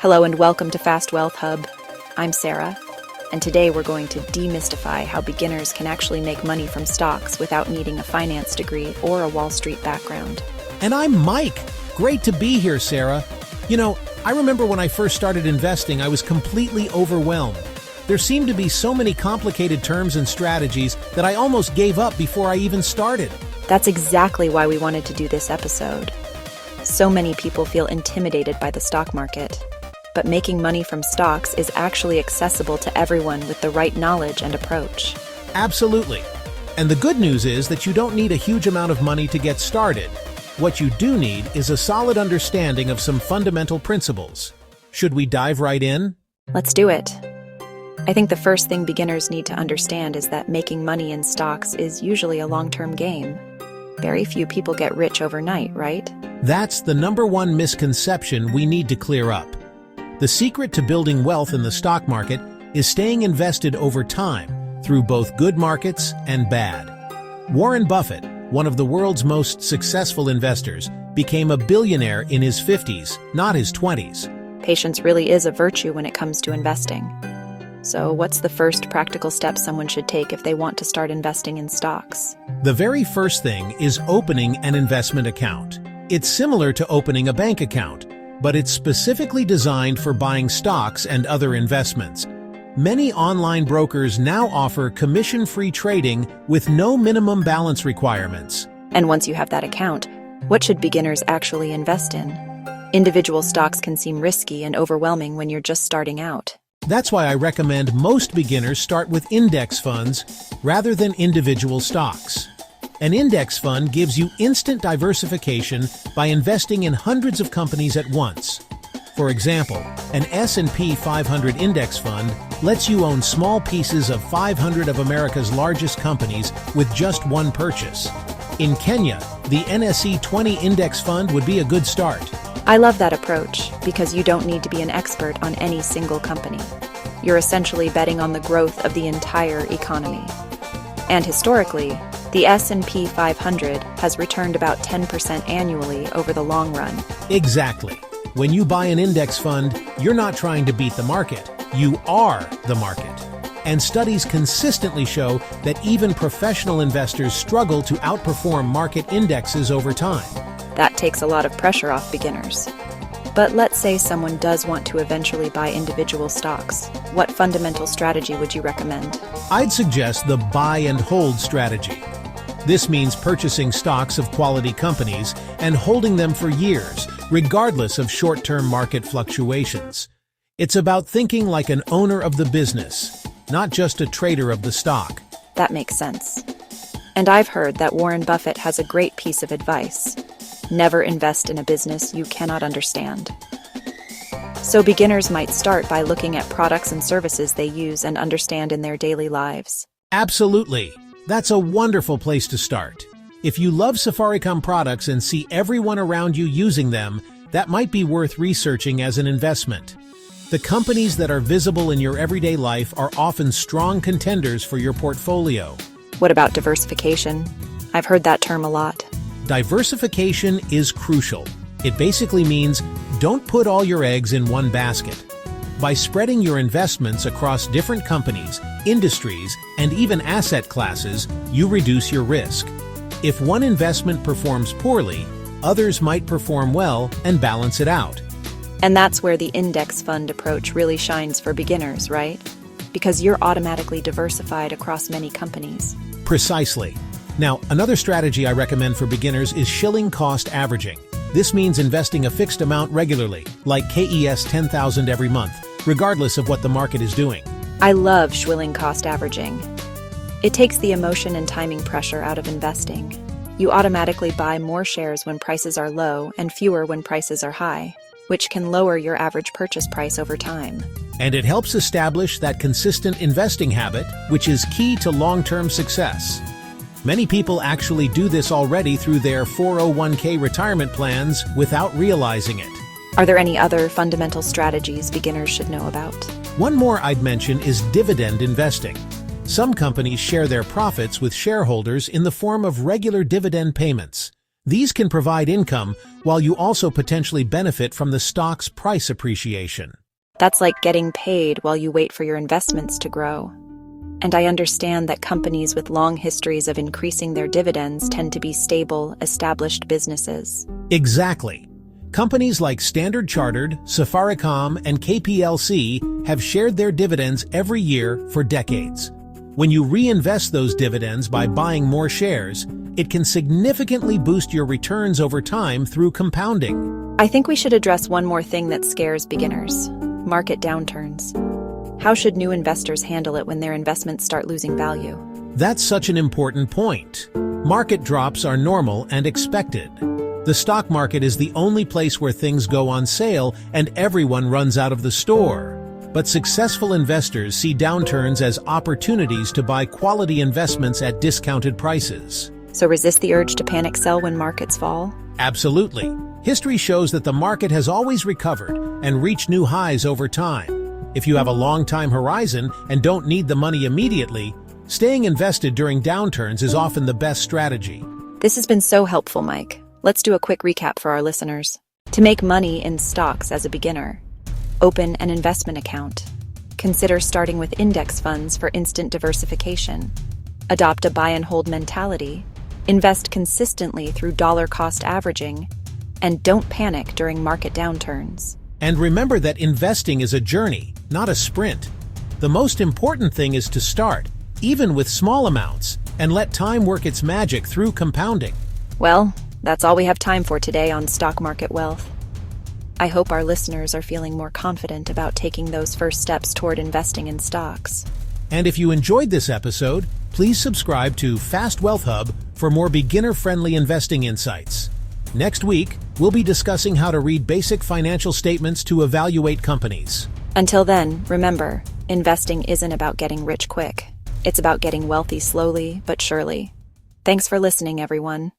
Hello and welcome to Fast Wealth Hub. I'm Sarah, and today we're going to demystify how beginners can actually make money from stocks without needing a finance degree or a Wall Street background. And I'm Mike. Great to be here, Sarah. I remember when I first started investing, I was completely overwhelmed. There seemed to be so many complicated terms and strategies that I almost gave up before I even started. That's exactly why we wanted to do this episode. So many people feel intimidated by the stock market, but making money from stocks is actually accessible to everyone with the right knowledge and approach. Absolutely. And the good news is that you don't need a huge amount of money to get started. What you do need is a solid understanding of some fundamental principles. Should we dive right in? Let's do it. I think the first thing beginners need to understand is that making money in stocks is usually a long-term game. Very few people get rich overnight, right? That's the number one misconception we need to clear up. The secret to building wealth in the stock market is staying invested over time through both good markets and bad. Warren Buffett, one of the world's most successful investors, became a billionaire in his 50s, not his 20s. Patience really is a virtue when it comes to investing. So what's the first practical step someone should take if they want to start investing in stocks? The very first thing is opening an investment account. It's similar to opening a bank account, but it's specifically designed for buying stocks and other investments. Many online brokers now offer commission-free trading with no minimum balance requirements. And once you have that account, what should beginners actually invest in? Individual stocks can seem risky and overwhelming when you're just starting out. That's why I recommend most beginners start with index funds rather than individual stocks. An index fund gives you instant diversification by investing in hundreds of companies at once. For example, an S&P 500 index fund lets you own small pieces of 500 of America's largest companies with just one purchase. In Kenya, the NSE 20 index fund would be a good start. I love that approach because you don't need to be an expert on any single company. You're essentially betting on the growth of the entire economy. And historically, the S&P 500 has returned about 10% annually over the long run. Exactly. When you buy an index fund, you're not trying to beat the market. You are the market. And studies consistently show that even professional investors struggle to outperform market indexes over time. That takes a lot of pressure off beginners. But let's say someone does want to eventually buy individual stocks. What fundamental strategy would you recommend? I'd suggest the buy and hold strategy. This means purchasing stocks of quality companies and holding them for years, regardless of short-term market fluctuations. It's about thinking like an owner of the business, not just a trader of the stock. That makes sense. And I've heard that Warren Buffett has a great piece of advice. Never invest in a business you cannot understand. So beginners might start by looking at products and services they use and understand in their daily lives. Absolutely. That's a wonderful place to start. If you love Safaricom products and see everyone around you using them, that might be worth researching as an investment. The companies that are visible in your everyday life are often strong contenders for your portfolio. What about diversification? I've heard that term a lot. Diversification is crucial. It basically means don't put all your eggs in one basket. By spreading your investments across different companies, industries, and even asset classes, you reduce your risk. If one investment performs poorly, others might perform well and balance it out. And that's where the index fund approach really shines for beginners, right? Because you're automatically diversified across many companies. Precisely. Now, another strategy I recommend for beginners is shilling cost averaging. This means investing a fixed amount regularly, like KES 10,000 every month, regardless of what the market is doing. I love shilling cost averaging. It takes the emotion and timing pressure out of investing. You automatically buy more shares when prices are low and fewer when prices are high, which can lower your average purchase price over time. And it helps establish that consistent investing habit, which is key to long-term success. Many people actually do this already through their 401k retirement plans without realizing it. Are there any other fundamental strategies beginners should know about? One more I'd mention is dividend investing. Some companies share their profits with shareholders in the form of regular dividend payments. These can provide income while you also potentially benefit from the stock's price appreciation. That's like getting paid while you wait for your investments to grow. And I understand that companies with long histories of increasing their dividends tend to be stable, established businesses. Exactly. Companies like Standard Chartered, Safaricom, and KPLC have shared their dividends every year for decades. When you reinvest those dividends by buying more shares, it can significantly boost your returns over time through compounding. I think we should address one more thing that scares beginners: market downturns. How should new investors handle it when their investments start losing value? That's such an important point. Market drops are normal and expected. The stock market is the only place where things go on sale and everyone runs out of the store. But successful investors see downturns as opportunities to buy quality investments at discounted prices. So resist the urge to panic sell when markets fall? Absolutely. History shows that the market has always recovered and reached new highs over time. If you have a long time horizon and don't need the money immediately, staying invested during downturns is often the best strategy. This has been so helpful, Mike. Let's do a quick recap for our listeners. To make money in stocks as a beginner, open an investment account. Consider starting with index funds for instant diversification. Adopt a buy and hold mentality. Invest consistently through dollar-cost averaging. And don't panic during market downturns. And remember that investing is a journey, not a sprint. The most important thing is to start, even with small amounts, and let time work its magic through compounding. Well, that's all we have time for today on Stock Market Wealth. I hope our listeners are feeling more confident about taking those first steps toward investing in stocks. And if you enjoyed this episode, please subscribe to Fast Wealth Hub for more beginner-friendly investing insights. Next week, we'll be discussing how to read basic financial statements to evaluate companies. Until then, remember, investing isn't about getting rich quick. It's about getting wealthy slowly but surely. Thanks for listening, everyone.